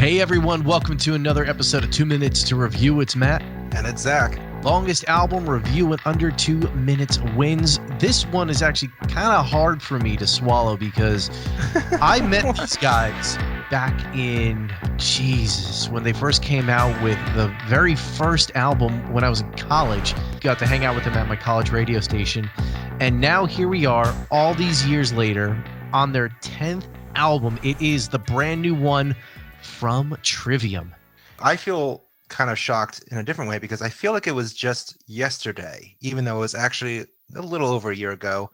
Hey everyone, welcome to another episode of 2 Minutes to Review. It's Matt. And it's Zach. Longest album review in under 2 minutes wins. This one is actually kind of hard for me to swallow because I met these guys back in, when they first came out with the very first album when I was in college. Got to hang out with them at my college radio station. And now here we are, all these years later, on their 10th album. It is the brand new one from Trivium. I feel kind of shocked in a different way because I feel like it was just yesterday, even though it was actually a little over a year ago,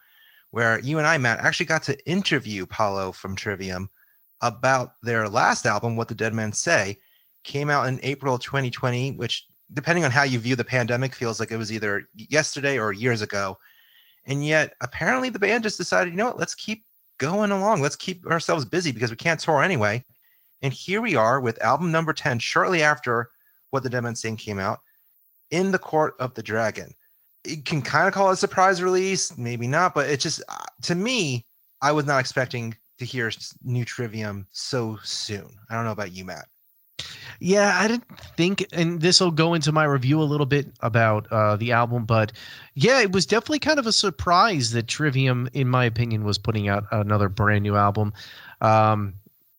where you and I, Matt, actually got to interview Paolo from Trivium about their last album, What the Dead Men Say. Came out in April 2020, which, depending on how you view the pandemic, feels like it was either yesterday or years ago. And yet, apparently, the band just decided, you know what, let's keep going along. Let's keep ourselves busy because we can't tour anyway. And here we are with album number 10, shortly after What the Dead Men Say came out, In the Court of the Dragon. You can kind of call it a surprise release, maybe not, but it just, to me, I was not expecting to hear new Trivium so soon. I don't know about you, Matt. Yeah, I didn't think, and this will go into my review a little bit about the album, but yeah, it was definitely kind of a surprise that Trivium, in my opinion, was putting out another brand new album.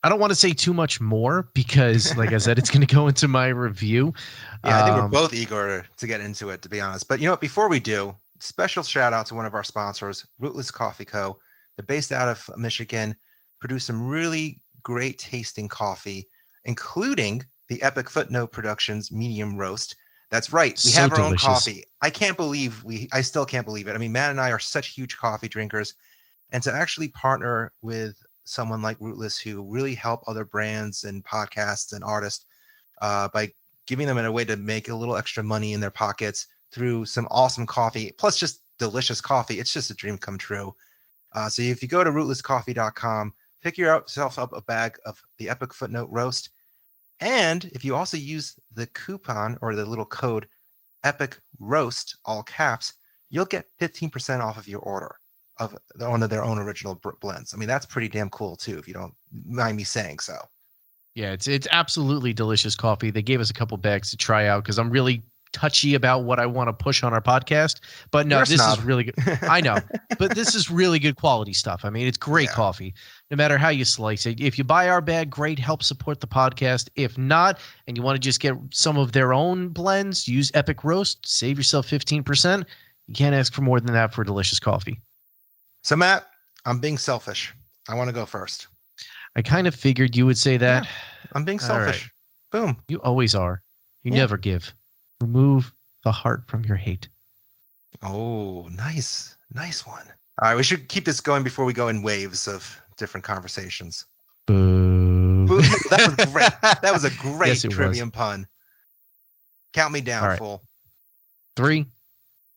I don't want to say too much more because, like I said, it's going to go into my review. Yeah, I think we're both eager to get into it, to be honest. But you know what? Before we do, special shout out to one of our sponsors, Rootless Coffee Co. They're based out of Michigan, produce some really great tasting coffee, including the Epic Footnote Productions medium roast. That's right. We have our own coffee. I still can't believe it. I mean, Matt and I are such huge coffee drinkers, and to actually partner with someone like Rootless who really help other brands and podcasts and artists by giving them a way to make a little extra money in their pockets through some awesome coffee, plus just delicious coffee. It's just a dream come true. So if you go to rootlesscoffee.com, pick yourself up a bag of the Epic Footnote Roast. And if you also use the coupon or the little code Epic Roast, all caps, you'll get 15% off of your order of one of their own original blends. I mean, that's pretty damn cool too, if you don't mind me saying so. Yeah, it's absolutely delicious coffee. They gave us a couple bags to try out because I'm really touchy about what I want to push on our podcast. But no, this is really good. I know, but this is really good quality stuff. I mean, it's great coffee, no matter how you slice it. If you buy our bag, great, help support the podcast. If not, and you want to just get some of their own blends, use Epic Roast, save yourself 15%. You can't ask for more than that for delicious coffee. So, Matt, I'm being selfish. I want to go first. I kind of figured you would say that. Yeah, I'm being selfish. Right. Boom. You always are. You never give. Remove the heart from your hate. Oh, nice. Nice one. All right, we should keep this going before we go in waves of different conversations. Boo. Boo. That was great. That was a great Trivium pun. Count me down, right. Fool. 3,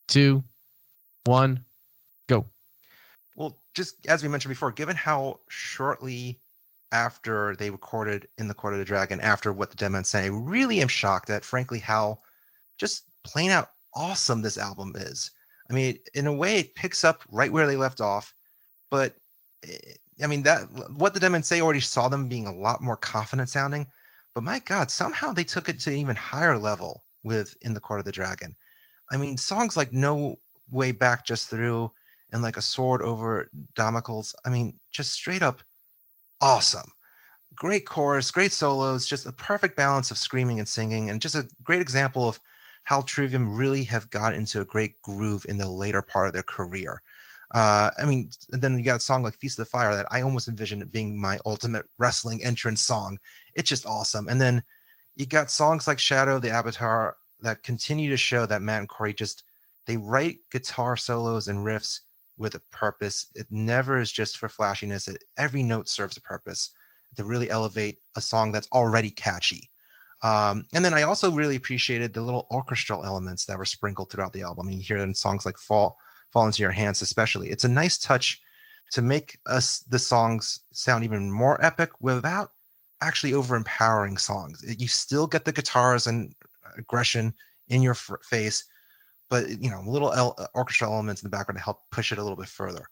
2, 1, go. Well, just as we mentioned before, given how shortly after they recorded In the Court of the Dragon, after What the Dead Men Say, I really am shocked at, frankly, how just plain out awesome this album is. I mean, in a way, it picks up right where they left off. But, I mean, that What the Dead Men Say already saw them being a lot more confident sounding. But my God, somehow they took it to an even higher level with In the Court of the Dragon. I mean, songs like No Way Back Just Through and like A Sword Over Damocles. I mean, just straight up awesome. Great chorus, great solos, just a perfect balance of screaming and singing, and just a great example of how Trivium really have got into a great groove in the later part of their career. I mean, and then you got a song like Feast of the Fire that I almost envisioned it being my ultimate wrestling entrance song. It's just awesome. And then you got songs like Shadow of the Avatar that continue to show that Matt and Corey they write guitar solos and riffs with a purpose. It never is just for flashiness. Every note serves a purpose to really elevate a song that's already catchy. And then I also really appreciated the little orchestral elements that were sprinkled throughout the album. You hear it in songs like Fall Into Your Hands especially. It's a nice touch to make the songs sound even more epic without actually over-empowering songs. You still get the guitars and aggression in your face, but little orchestral elements in the background to help push it a little bit further.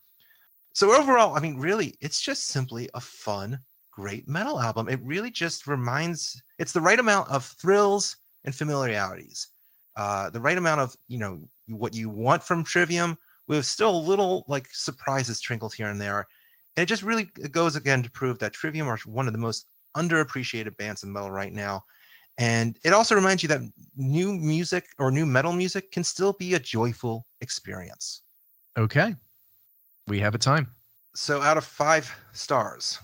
So overall, I mean, really, it's just simply a fun, great metal album. It really just it's the right amount of thrills and familiarities. The right amount of, what you want from Trivium with still a little like surprises trickled here and there. And it just really goes again to prove that Trivium are one of the most underappreciated bands in metal right now. And it also reminds you that new music or new metal music can still be a joyful experience. Okay. We have a time. So out of 5 stars,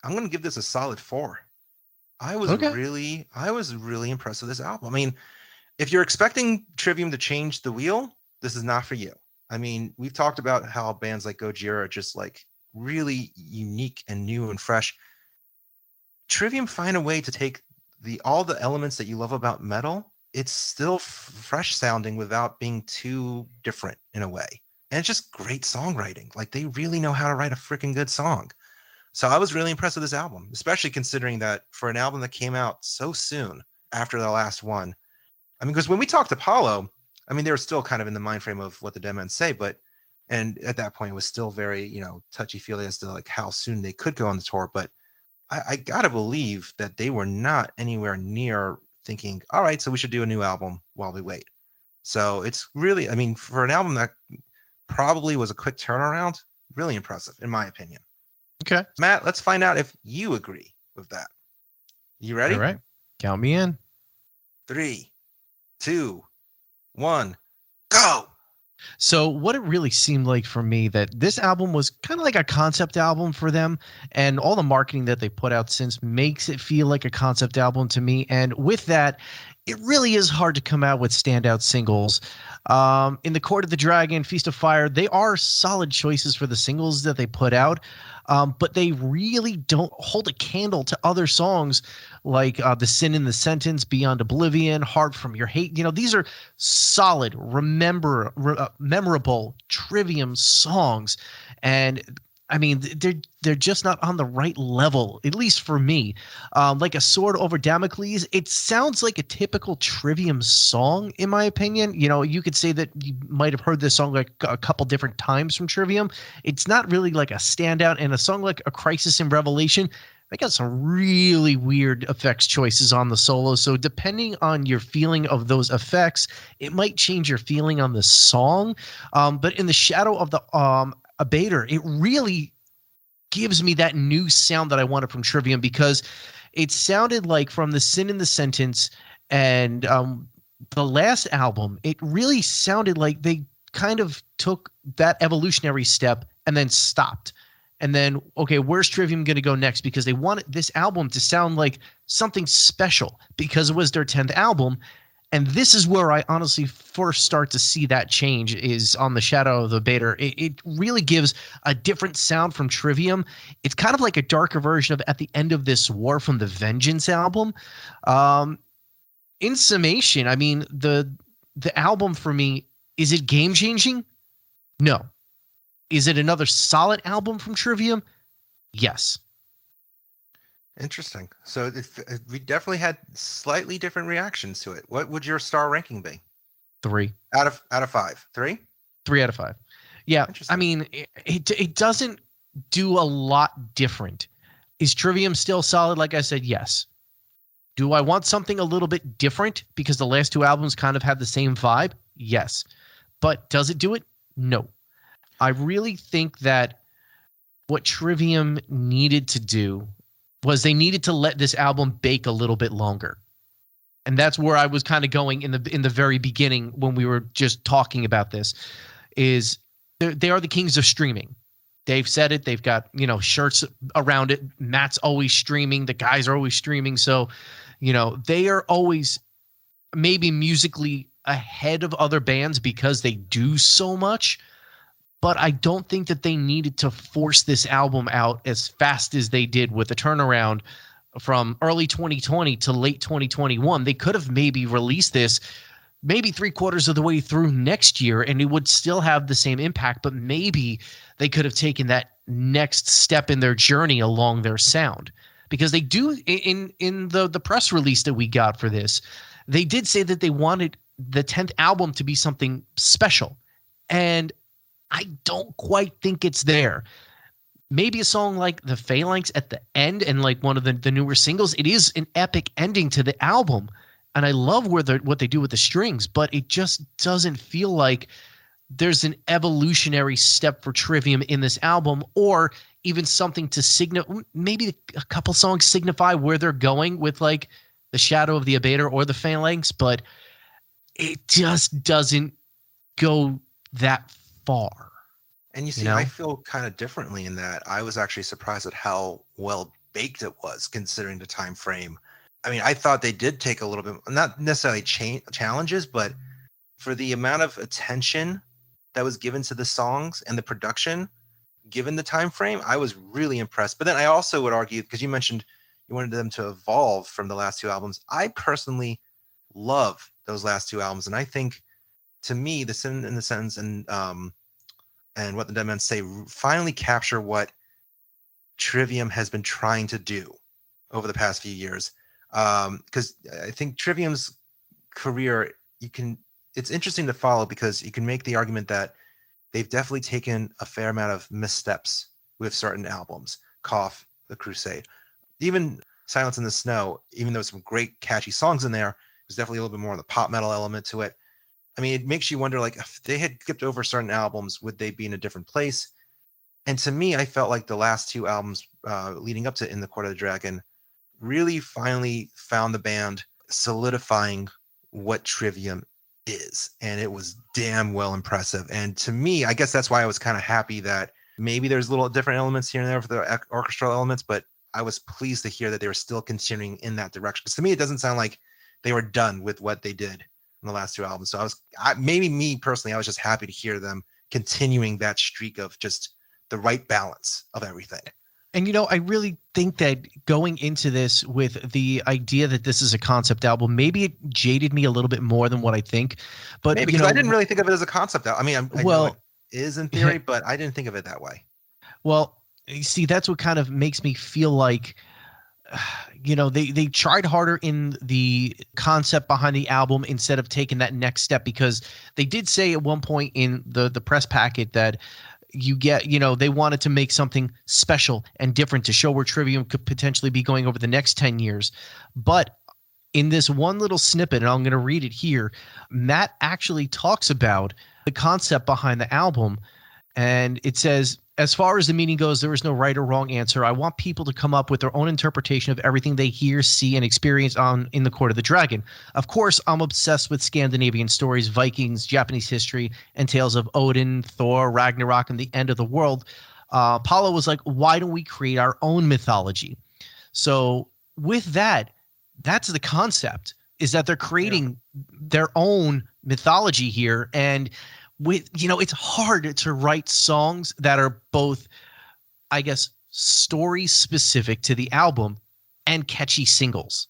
I'm going to give this a solid 4. I was really impressed with this album. I mean, if you're expecting Trivium to change the wheel, this is not for you. I mean, we've talked about how bands like Gojira are just like really unique and new and fresh. Trivium find a way to take all the elements that you love about metal. It's still fresh sounding without being too different in a way. And it's just great songwriting. Like, they really know how to write a freaking good song. So I was really impressed with this album, especially considering that for an album that came out so soon after the last one. I mean, because when we talked to Paolo, I mean, they were still kind of in the mind frame of what the Dead Men Say, and at that point it was still very, touchy-feely as to like how soon they could go on the tour. But I gotta believe that they were not anywhere near thinking, all right, so we should do a new album while we wait. So it's really, I mean, for an album that probably was a quick turnaround, really impressive, in my opinion. Okay. Matt, let's find out if you agree with that. You ready? All right. Count me in. 3, 2, 1, go! So what it really seemed like for me, that this album was kind of like a concept album for them, and all the marketing that they put out since makes it feel like a concept album to me. And with that, it really is hard to come out with standout singles. In the Court of the Dragon, Feast of Fire, they are solid choices for the singles that they put out, but they really don't hold a candle to other songs like The Sin in the Sentence, Beyond Oblivion, Heart from Your Hate. These are solid, memorable Trivium songs. And I mean, they're just not on the right level, at least for me. Like A Sword Over Damocles, it sounds like a typical Trivium song, in my opinion. You could say that you might have heard this song like a couple different times from Trivium. It's not really like a standout. And a song like A Crisis in Revelation, they got some really weird effects choices on the solo. So depending on your feeling of those effects, it might change your feeling on the song. But in the Shadow of the Abater, it really gives me that new sound that I wanted from Trivium, because it sounded like from The Sin in the Sentence and the last album, it really sounded like they kind of took that evolutionary step and then stopped. And then, okay, where's Trivium going to go next? Because they wanted this album to sound like something special because it was their 10th album. And this is where I honestly first start to see that change, is on the Shadow of the Abater. It really gives a different sound from Trivium. It's kind of like a darker version of At the End of This War from the Vengeance album. In summation, I mean, the album for me, is it game-changing? No. Is it another solid album from Trivium? Yes. Interesting. So we definitely had slightly different reactions to it. What would your star ranking be? 3 out of 5. 3? 3 out of 5. Yeah. I mean, it doesn't do a lot different. Is Trivium still solid? Like I said, yes. Do I want something a little bit different because the last 2 albums kind of have the same vibe? Yes. But does it do it? No. I really think that what Trivium needed to do was they needed to let this album bake a little bit longer. And that's where I was kind of going in the very beginning when we were just talking about this, is they are the kings of streaming. They've said it. They've got, shirts around it. Matt's always streaming. The guys are always streaming. So, they are always maybe musically ahead of other bands because they do so much. But I don't think that they needed to force this album out as fast as they did with the turnaround from early 2020 to late 2021. They could have maybe released this maybe 3/4 of the way through next year, and it would still have the same impact. But maybe they could have taken that next step in their journey along their sound, because they do in the press release that we got for this, they did say that they wanted the 10th album to be something special. And I don't quite think it's there. maybe a song like the Phalanx at the end and like one of the newer singles, it is an epic ending to the album. And I love what they do with the strings, but it just doesn't feel like there's an evolutionary step for Trivium in this album, or even something to signify. Maybe a couple songs signify where they're going with like the Shadow of the Abater or the Phalanx, but it just doesn't go that far. And you see, I feel kind of differently in that I was actually surprised at how well baked it was considering the time frame. I mean, I thought they did take a little bit, not necessarily challenges, but for the amount of attention that was given to the songs and the production, given the time frame, I was really impressed. But then I also would argue, because you mentioned you wanted them to evolve from the last two albums. I personally love those last two albums, and I think, to me, The Sin and the Sentence and What the Dead Men Say finally capture what Trivium has been trying to do over the past few years. Because I think Trivium's career, it's interesting to follow, because you can make the argument that they've definitely taken a fair amount of missteps with certain albums. Cough, The Crusade. Even Silence in the Snow, even though some great catchy songs in there, there's definitely a little bit more of the pop metal element to it. I mean, it makes you wonder, like, if they had skipped over certain albums, would they be in a different place? And to me, I felt like the last two albums leading up to In the Court of the Dragon really finally found the band solidifying what Trivium is. And it was damn well impressive. And to me, I guess that's why I was kind of happy that maybe there's little different elements here and there for the orchestral elements, but I was pleased to hear that they were still continuing in that direction. Because to me, it doesn't sound like they were done with what they did in the last two albums. So maybe me personally, I was just happy to hear them continuing that streak of just the right balance of everything. And, I really think that going into this with the idea that this is a concept album, maybe it jaded me a little bit more than what I think. But maybe, because I didn't really think of it as a concept album. I mean, I know it is in theory, but I didn't think of it that way. Well, you see, that's what kind of makes me feel like, they tried harder in the concept behind the album instead of taking that next step, because they did say at one point in the press packet that they wanted to make something special and different to show where Trivium could potentially be going over the next 10 years. But in this one little snippet, and I'm going to read it here, Matt actually talks about the concept behind the album. And it says, as far as the meaning goes, there is no right or wrong answer. I want people to come up with their own interpretation of everything they hear, see, and experience in the Court of the Dragon. Of course, I'm obsessed with Scandinavian stories, Vikings, Japanese history, and tales of Odin, Thor, Ragnarok, and the end of the world. Paolo was like, why don't we create our own mythology? So with that, that's the concept, is that they're creating their own mythology here. And it's hard to write songs that are both, I guess, story specific to the album and catchy singles.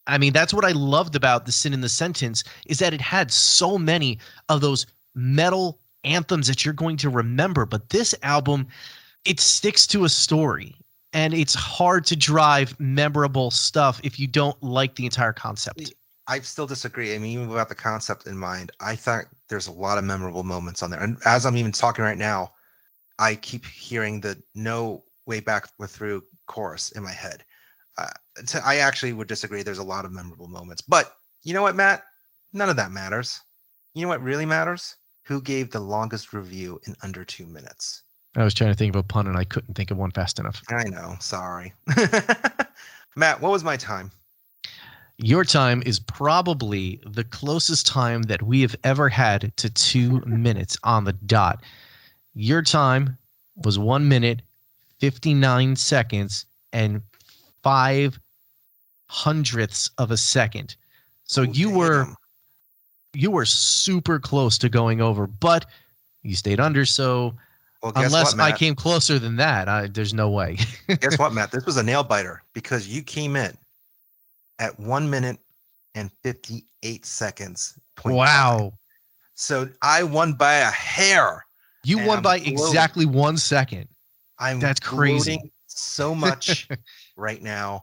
I mean, that's what I loved about The Sin and the Sentence, is that it had so many of those metal anthems that you're going to remember. But this album, it sticks to a story, and it's hard to drive memorable stuff if you don't like the entire concept. I still disagree. I mean, even without the concept in mind, I thought there's a lot of memorable moments on there. And as I'm even talking right now, I keep hearing the "No Way Back Through" chorus in my head. I actually would disagree. There's a lot of memorable moments. But you know what, Matt? None of that matters. You know what really matters? Who gave the longest review in under 2 minutes? I was trying to think of a pun, and I couldn't think of one fast enough. I know. Sorry. Matt, what was my time? Your time is probably the closest time that we have ever had to 2 minutes on the dot. Your time was 1 minute, 59 seconds, and 5 hundredths of a second. So you were super close to going over, but you stayed under. So unless I came closer than that, there's no way. Guess what, Matt? This was a nail biter, because you came in at 1 minute and 58 seconds. Wow. So I won by a hair. You won by exactly 1 second. That's crazy. So much right now.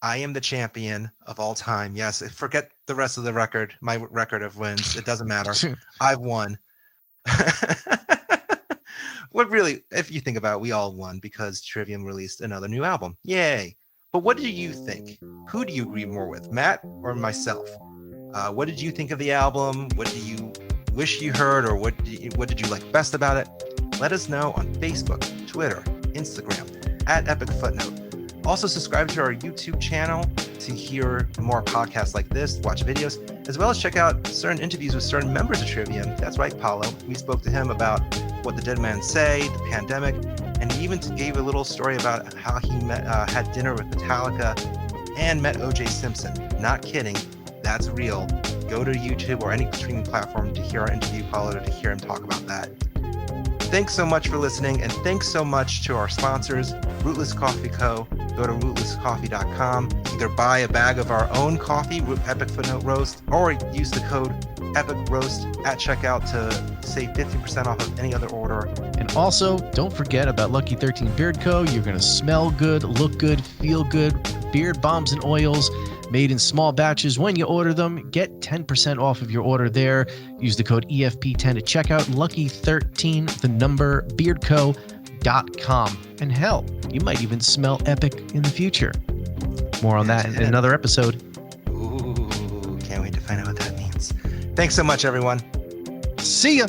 I am the champion of all time. Yes, forget the rest of the record, my record of wins. It doesn't matter. I've won. what really, if you think about it, we all won because Trivium released another new album. Yay. But what do you think? Who do you agree more with, Matt or myself? What did you think of the album? What do you wish you heard, or what did you like best about it? Let us know on Facebook, Twitter, Instagram, at Epic Footnote. Also, subscribe to our YouTube channel to hear more podcasts like this, watch videos, as well as check out certain interviews with certain members of Trivium. That's right, Paolo. We spoke to him about what the dead men say, the pandemic, and he even gave a little story about how he had dinner with Metallica and met OJ Simpson. Not kidding. That's real. Go to YouTube or any streaming platform to hear our interview, Paolo, to hear him talk about that. Thanks so much for listening, and thanks so much to our sponsors, Rootless Coffee Co. Go to rootlesscoffee.com. Either buy a bag of our own coffee, Epic Footnote Roast, or use the code Epic Roast at checkout to save 15% off of any other order. And also, don't forget about Lucky 13 Beard Co. You're going to smell good, look good, feel good. Beard bombs and oils made in small batches. When you order them, get 10% off of your order there. Use the code EFP10 at checkout. Lucky 13, the number, beardco.com. And hell, you might even smell epic in the future. More on that in another episode. Ooh, can't wait to find out what that means. Thanks so much, everyone. See ya.